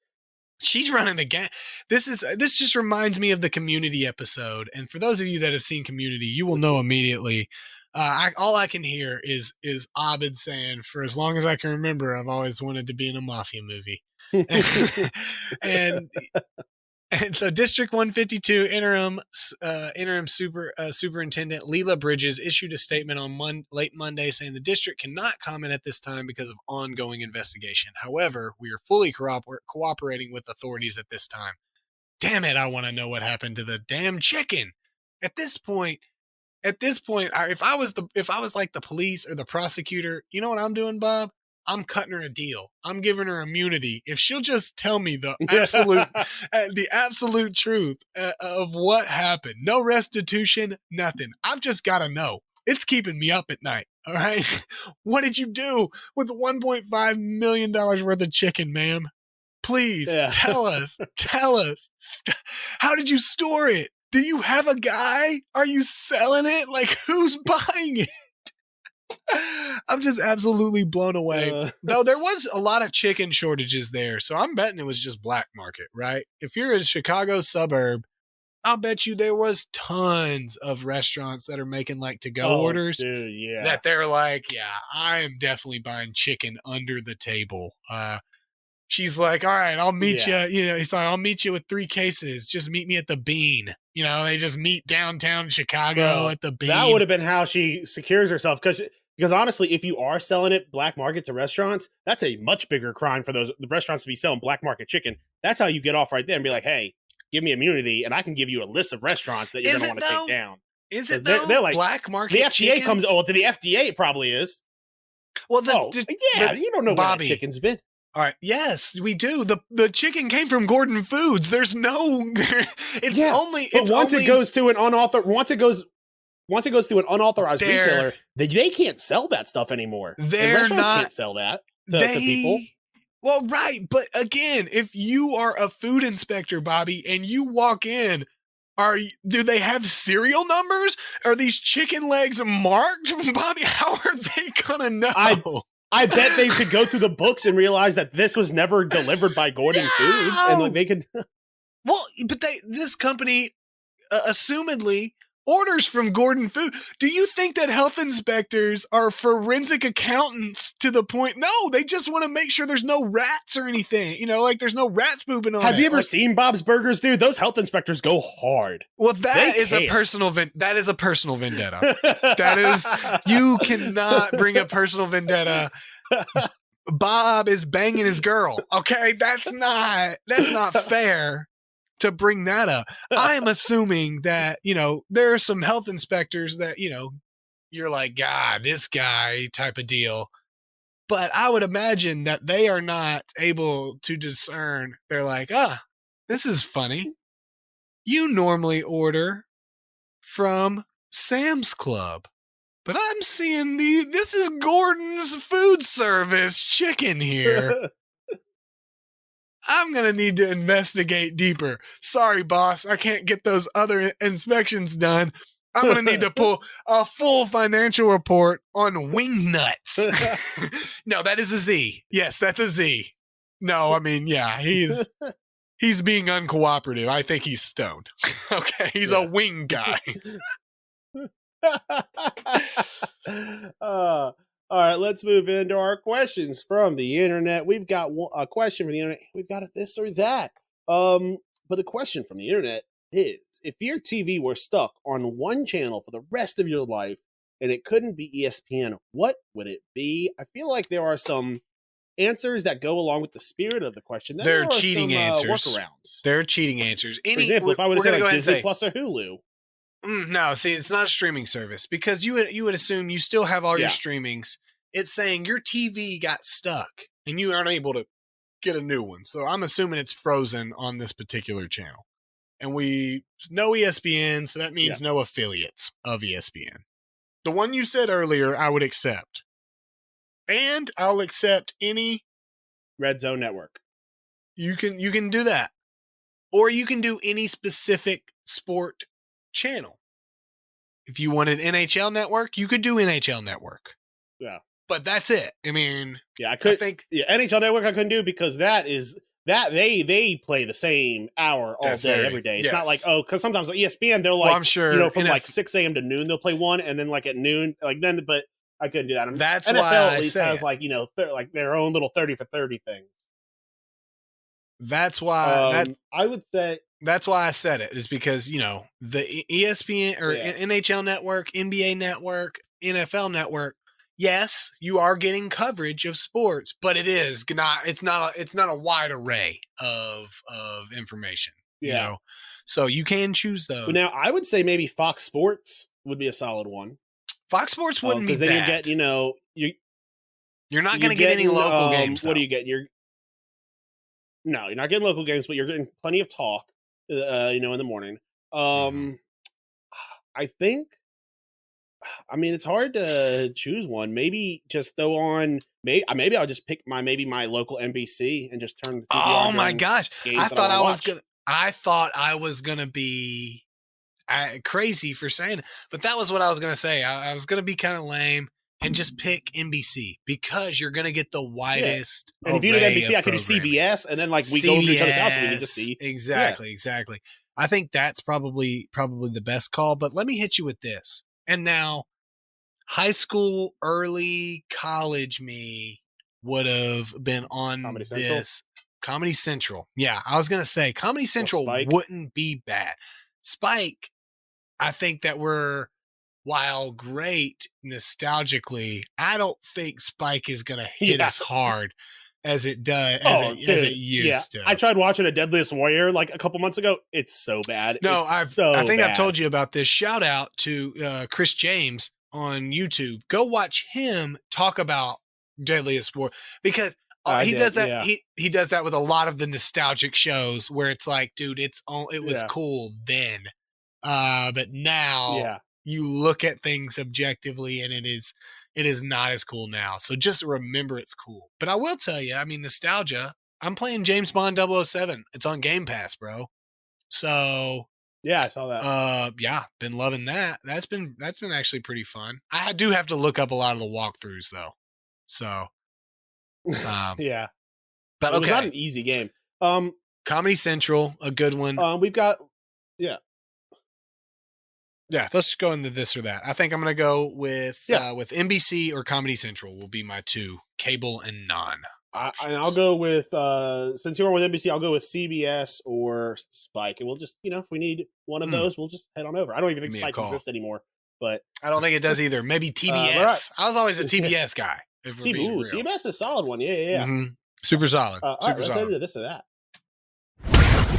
She's running the gang. This just reminds me of the Community episode. And for those of you that have seen Community, you will know immediately. All I can hear is Abed saying, "For as long as I can remember, I've always wanted to be in a mafia movie." and so District 152 interim superintendent Lila Bridges issued a statement on late Monday saying the district cannot comment at this time because of ongoing investigation. However, we are fully cooperating with authorities at this time. Damn it, I want to know what happened to the damn chicken. At this point, if I was like the police or the prosecutor, you know what I'm doing, Bob? I'm cutting her a deal. I'm giving her immunity. If she'll just tell me the absolute truth of what happened. No restitution, nothing. I've just got to know. It's keeping me up at night. All right. What did you do with $1.5 million worth of chicken, ma'am? Please tell us. Tell us. How did you store it? Do you have a guy? Are you selling it? Like, who's buying it? I'm just absolutely blown away. Though there was a lot of chicken shortages there, so I'm betting it was just black market, right? If you're a Chicago suburb, I'll bet you there was tons of restaurants that are making like to-go orders. Dude, yeah. That they're like, yeah, I am definitely buying chicken under the table. She's like, all right, I'll meet you. He's like, I'll meet you with 3 cases. Just meet me at the Bean. They just meet downtown Chicago at the Bean. That would have been how she secures herself. Because honestly, if you are selling it black market to restaurants, that's a much bigger crime for the restaurants to be selling black market chicken. That's how you get off right there and be like, hey, give me immunity, and I can give you a list of restaurants that you're going to want to take down. Is it though? They're like, black market the FDA chicken? comes. Oh, to the FDA, it probably is. Well, you don't know Bobby, where that chicken's been. All right. Yes, we do. The chicken came from Gordon Foods. There's no. Once it goes to an unauthorized retailer, they can't sell that stuff anymore. Restaurants can't sell that to people. Well, right, but again, if you are a food inspector, Bobby, and you walk in, do they have serial numbers? Are these chicken legs marked, Bobby? How are they gonna know? I bet they could go through the books and realize that this was never delivered by Gordon Foods, and they could. Well, but this company, assumedly, orders from Gordon Food. Do you think that health inspectors are forensic accountants to the point? No, they just want to make sure there's no rats or anything. Like there's no rats pooping on it. Have you ever seen Bob's Burgers, dude? Those health inspectors go hard. Well, that is a personal vendetta. That is, you cannot bring a personal vendetta. Bob is banging his girl. Okay, that's not fair to bring that up. I'm assuming that, there are some health inspectors that, you're like, God, this guy type of deal. But I would imagine that they are not able to discern. They're like, this is funny. You normally order from Sam's Club, but I'm seeing this is Gordon's Food Service chicken here. I'm going to need to investigate deeper. Sorry, boss. I can't get those other inspections done. I'm going to need to pull a full financial report on Wingnuts. No, that is a Z. Yes, that's a Z. No, I mean, yeah, he's being uncooperative. I think he's stoned. Okay, he's a wing guy. All right, let's move into our questions from the internet. We've got a question from the internet. We've got a this or that. But the question from the internet is, if your TV were stuck on one channel for the rest of your life and it couldn't be ESPN, what would it be? I feel like there are some answers that go along with the spirit of the question. There are cheating answers. Workarounds. There are cheating answers. For example, if I would have said like Disney Plus or Hulu. No, see, it's not a streaming service because you would assume you still have all your streamings. It's saying your TV got stuck and you aren't able to get a new one. So I'm assuming it's frozen on this particular channel. And no ESPN, so that means no affiliates of ESPN. The one you said earlier, I would accept. And I'll accept any Red Zone Network. You can do that. Or you can do any specific sport channel. If you wanted NHL Network, you could do NHL Network. Yeah. But that's it. I mean, NHL Network I couldn't do because they play the same hour all day, every day. It's not like, because sometimes on ESPN, they're like, I'm sure, from like 6 a.m. to noon, they'll play one, and then like at noon, but I couldn't do that. That's NFL why at least has like, like their own little 30 for 30 things. That's why I would say that's why I said it, is because, the ESPN or NHL Network, NBA Network, NFL Network, yes, you are getting coverage of sports, but it's not a wide array of information. So you can choose those. But now I would say maybe Fox Sports would be a solid one. Fox Sports wouldn't be bad. Because then you get, you're not going to get any local games. What do you get? No, you're not getting local games, but you're getting plenty of talk, in the morning. I think, it's hard to choose one. Maybe just throw on, maybe I'll just pick my local NBC and just turn the TV on. Oh my gosh. I thought I was going to be crazy for saying it, but that was what I was going to say. I was going to be kind of lame and just pick NBC because you're going to get the widest. Yeah. And if you did NBC, I could do CBS, and then we go over to each other's house and we need to see. Exactly. I think that's probably the best call. But let me hit you with this. And now, high school, early college me would have been on Comedy Central. Yeah, I was going to say Comedy Central wouldn't be bad. Spike, I think that while great nostalgically, I don't think Spike is going to hit as hard as it does, as it used to. I tried watching A Deadliest Warrior like a couple months ago. It's so bad. No, I think I've told you about this. Shout out to Chris James on YouTube. Go watch him talk about Deadliest Warrior because he does that. Yeah. He does that with a lot of the nostalgic shows where it's like, dude, it was cool then, but now you look at things objectively and it is not as cool now. So just remember it's cool. But I will tell you, nostalgia. I'm playing James Bond 007. It's on Game Pass, bro. So yeah, I saw that. Been loving that. That's been actually pretty fun. I do have to look up a lot of the walkthroughs though. So yeah. But it was not an easy game. Comedy Central, a good one. We've got Yeah, let's go into this or that. I think I'm going to go with NBC or Comedy Central will be my two, cable and non. And I'll go with, since you're with NBC, I'll go with CBS or Spike. And we'll just, if we need one of those, we'll just head on over. I don't even think Spike exists anymore. But I don't think it does either. Maybe TBS. I was always a TBS guy. TBS is a solid one. Yeah. Mm-hmm. Super solid. All right, let's head into this or that.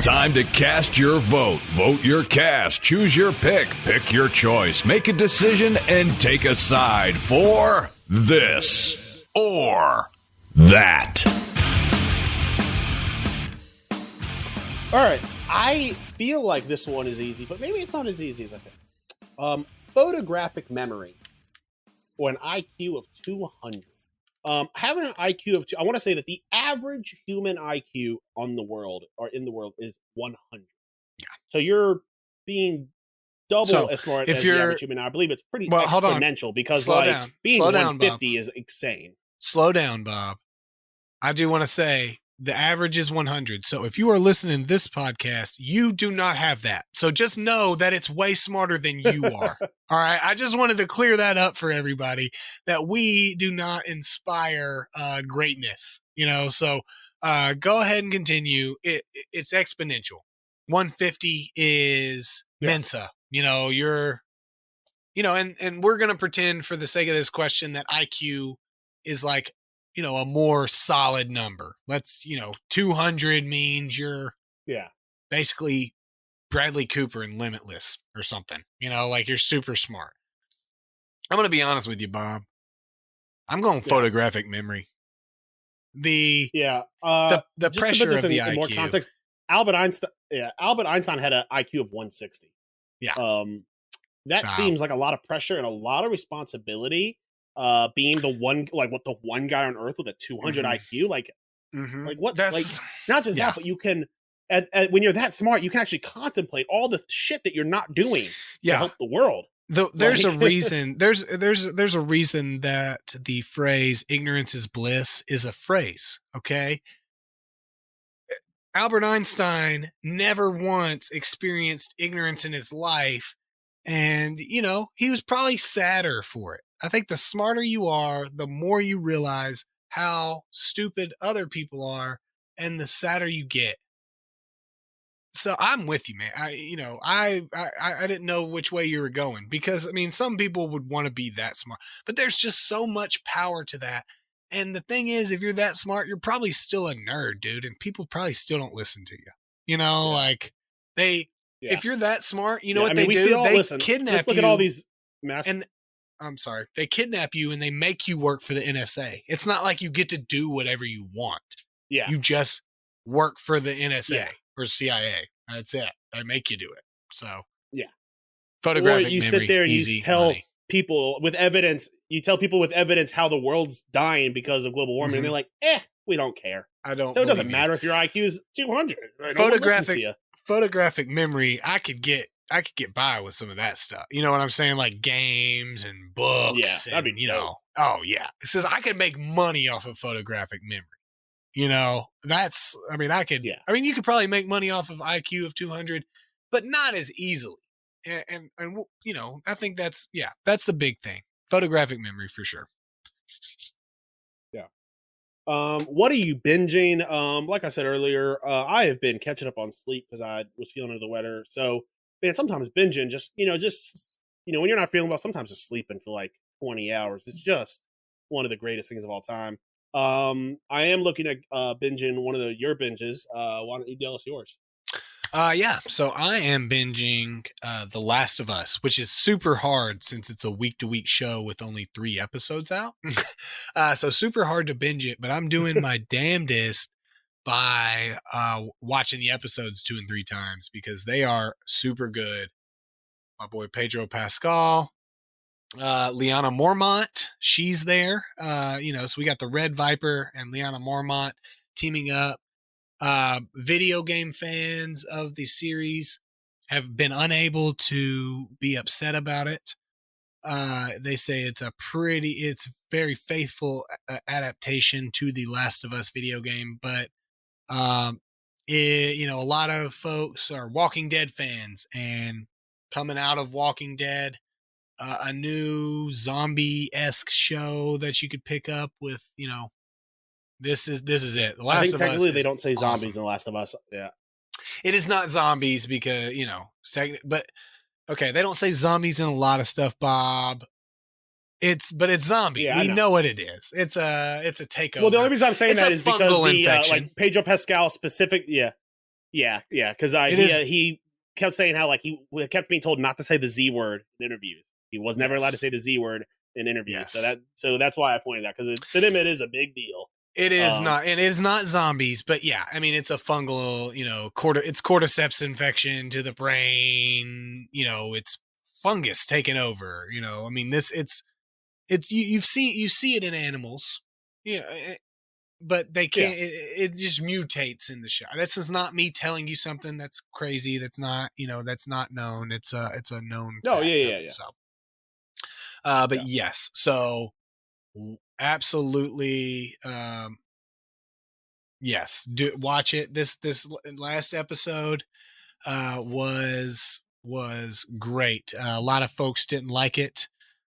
Time to cast your vote. Vote your cast. Choose your pick. Pick your choice. Make a decision and take a side for this or that. All right. I feel like this one is easy, but maybe it's not as easy as I think. Photographic memory or an IQ of 200. Having an IQ of I want to say that the average human IQ in the world is 100. Yeah. So you're being double as smart as the average human. I believe it's pretty exponential because being 150 is insane. Slow down, Bob. I do want to say the average is 100. So if you are listening to this podcast, you do not have that. So just know that it's way smarter than you are. All right. I just wanted to clear that up for everybody, that we do not inspire greatness, so go ahead and continue. It's exponential. 150 is Mensa, and we're going to pretend for the sake of this question that IQ is like, a more solid number. Let's, 200 means you're basically Bradley Cooper in Limitless or something, like you're super smart. I'm going to be honest with you, Bob. I'm going photographic memory. The pressure of the IQ. More context, Albert Einstein had an IQ of 160. Yeah. That seems like a lot of pressure and a lot of responsibility. Being the one guy on Earth with a 200 IQ, like what? That's, like not just that, but you can, when you're that smart, you can actually contemplate all the shit that you're not doing to help the world. There's a reason. There's a reason that the phrase "ignorance is bliss" is a phrase. Okay. Albert Einstein never once experienced ignorance in his life, and he was probably sadder for it. I think the smarter you are, the more you realize how stupid other people are, and the sadder you get. So I'm with you, man. I didn't know which way you were going, because some people would want to be that smart, but there's just so much power to that. And the thing is, if you're that smart, you're probably still a nerd, dude, and people probably still don't listen to you. Like if you're that smart, what they do? They kidnap you. Let's look at all these I'm sorry. They kidnap you and they make you work for the NSA. It's not like you get to do whatever you want. Yeah. You just work for the NSA or CIA. That's it. They make you do it. So, photographic memory. Or you memory, sit there and you tell people with evidence, how the world's dying because of global warming. And they're like, we don't care. I don't. So it doesn't matter if your IQ is 200. Right? Photographic memory, I could get by with some of that stuff. You know what I'm saying? Like games and books. Yeah, that'd be dope. It says I could make money off of photographic memory. I could. Yeah. You could probably make money off of IQ of 200, but not as easily. And I think that's the big thing. Photographic memory for sure. Yeah. What are you binging? Like I said earlier, I have been catching up on sleep because I was feeling under the weather. So, man, sometimes binging when you're not feeling well, sometimes just sleeping for like 20 hours. It's just one of the greatest things of all time. I am looking at binging one of your binges. Why don't you tell us yours? So I am binging The Last of Us, which is super hard since it's a week-to-week show with only 3 episodes out. So super hard to binge it, but I'm doing my damnedest by watching the episodes 2 and 3 times because they are super good. My boy Pedro Pascal, Liana Mormont, she's there. So we got the Red Viper and Liana Mormont teaming up. Video game fans of the series have been unable to be upset about it. They say it's very faithful adaptation to the Last of Us video game, but a lot of folks are Walking Dead fans, and coming out of Walking Dead, a new zombie-esque show that you could pick up with, this is it. The Last I think of technically Us they don't say zombies awesome. in The Last of Us. Yeah. It is not zombies because, but okay, they don't say zombies in a lot of stuff, Bob. It's zombie. Yeah, we know what it is. It's a takeover. Well, the only reason I'm saying that is because the Pedro Pascal specific. Yeah. Because he kept saying how he kept being told not to say the Z word in interviews. He was never allowed to say the Z word in interviews. Yes. So that's why I pointed that, because to them it is a big deal. It is not, and it is not zombies, but it's a fungal, it's cordyceps infection to the brain. It's fungus taking over. You see it in animals. but they can't. It just mutates in the show. This is not me telling you something that's crazy. That's not that's not known. It's a known. No, fact yeah. So, but yes, so absolutely, yes. Do watch it. This last episode was great. A lot of folks didn't like it,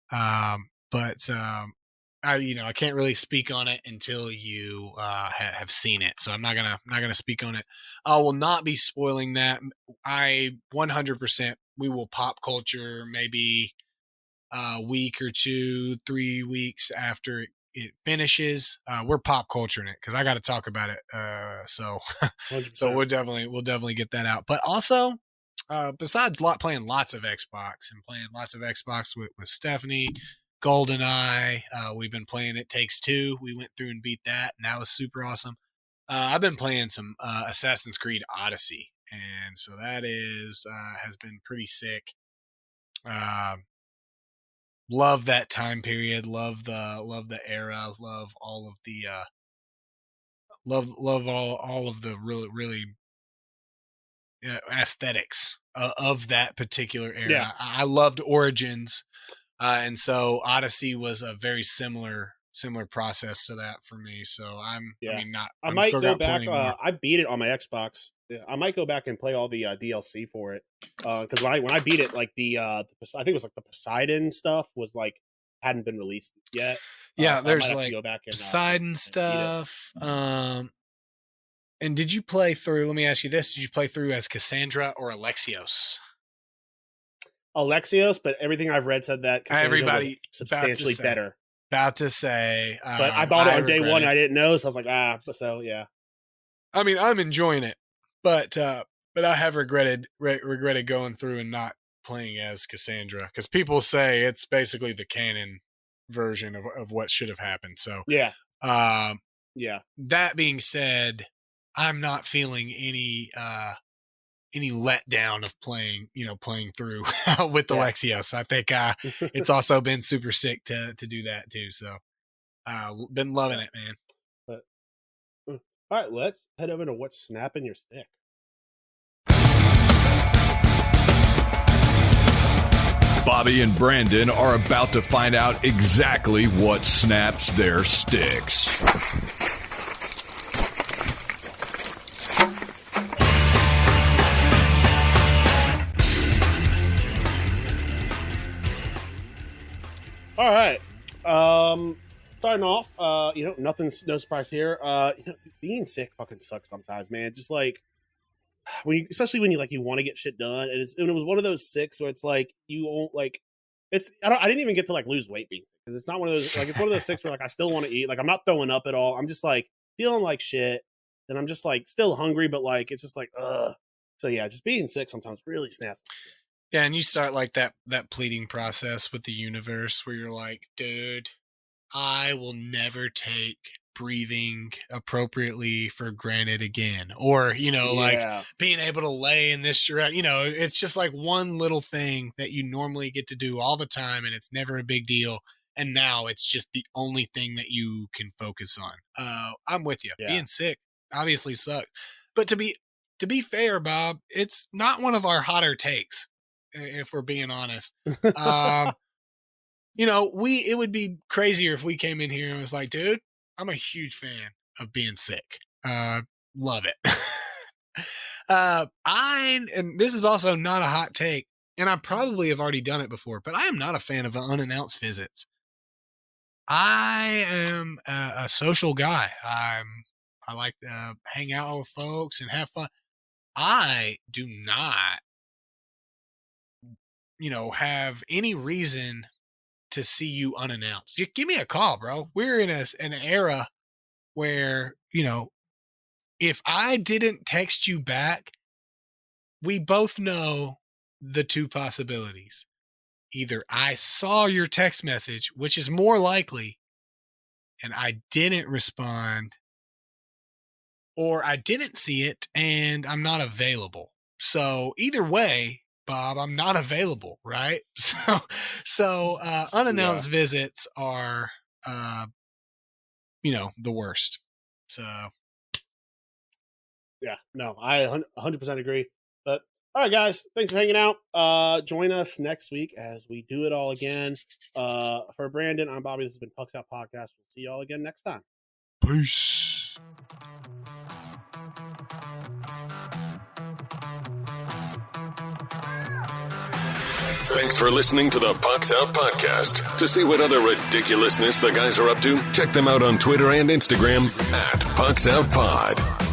but I can't really speak on it until you have seen it. So I'm not gonna speak on it. I will not be spoiling that. I 100% we will pop culture maybe a week or 2, 3 weeks after it finishes. We're pop culturing it because I got to talk about it. So we'll definitely get that out. But also, besides playing lots of Xbox with Stephanie, GoldenEye, we've been playing It Takes Two. We went through and beat that, and that was super awesome. I've been playing some Assassin's Creed Odyssey, and so that has been pretty sick. Love that time period. Love the era. Love all of the love all of the really aesthetics of that particular era. Yeah. I loved Origins, and so Odyssey was a very similar process to that for me. So I might go back. I beat it on my Xbox. I might go back and play all the DLC for it because when I beat it, like I think it was like the Poseidon stuff was like hadn't been released yet. Yeah, so there's like go back and, Poseidon stuff. And did you play through? Let me ask you this: did you play through as Cassandra or Alexios? Alexios, but everything I've read said that Cassandra everybody was substantially better. About to say, but I bought it on day one. I didn't know, so I was like, so yeah. I mean, I'm enjoying it, but I have regretted going through and not playing as Cassandra because people say it's basically the canon version of what should have happened. So yeah. That being said, I'm not feeling any letdown of playing through with Alexios. I think it's also been super sick to do that too. So been loving it, man. But all right, let's head over to what's snapping your stick. Bobby and Brandon are about to find out exactly what snaps their sticks. All right. Starting off, no surprise here. Being sick fucking sucks sometimes, man. Just like especially when you want to get shit done, and it was one of those sicks where it's like you won't like. I didn't even get to like lose weight being sick because it's not one of those it's one of those sicks where like I still want to eat. Like I'm not throwing up at all. I'm just like feeling like shit, and I'm just like still hungry, but like it's just like ugh. So yeah, just being sick sometimes really snaps my stick. Yeah, and you start like that pleading process with the universe where you're like, dude, I will never take breathing appropriately for granted again. Or, like being able to lay in this direct, it's just like one little thing that you normally get to do all the time and it's never a big deal. And now it's just the only thing that you can focus on. I'm with you. Yeah. Being sick obviously sucks. But to be fair, Bob, it's not one of our hotter takes. If we're being honest, it would be crazier if we came in here and was like, dude, I'm a huge fan of being sick. Love it. And this is also not a hot take, and I probably have already done it before, but I am not a fan of unannounced visits. I am a social guy. I like to hang out with folks and have fun. I do not have any reason to see you unannounced. Just give me a call, bro. We're in an era where, if I didn't text you back, we both know the two possibilities. Either I saw your text message, which is more likely, and I didn't respond, or I didn't see it and I'm not available. So either way, Bob, I'm not available, right? So unannounced visits are, the worst. So, yeah, no, I 100% agree. But all right, guys, thanks for hanging out. Join us next week as we do it all again. For Brandon, I'm Bobby. This has been Pucks Out Podcast. We'll see you all again next time. peace. Thanks for listening to the Pucks Out Podcast. To see what other ridiculousness the guys are up to, check them out on Twitter and Instagram @PucksOutPod.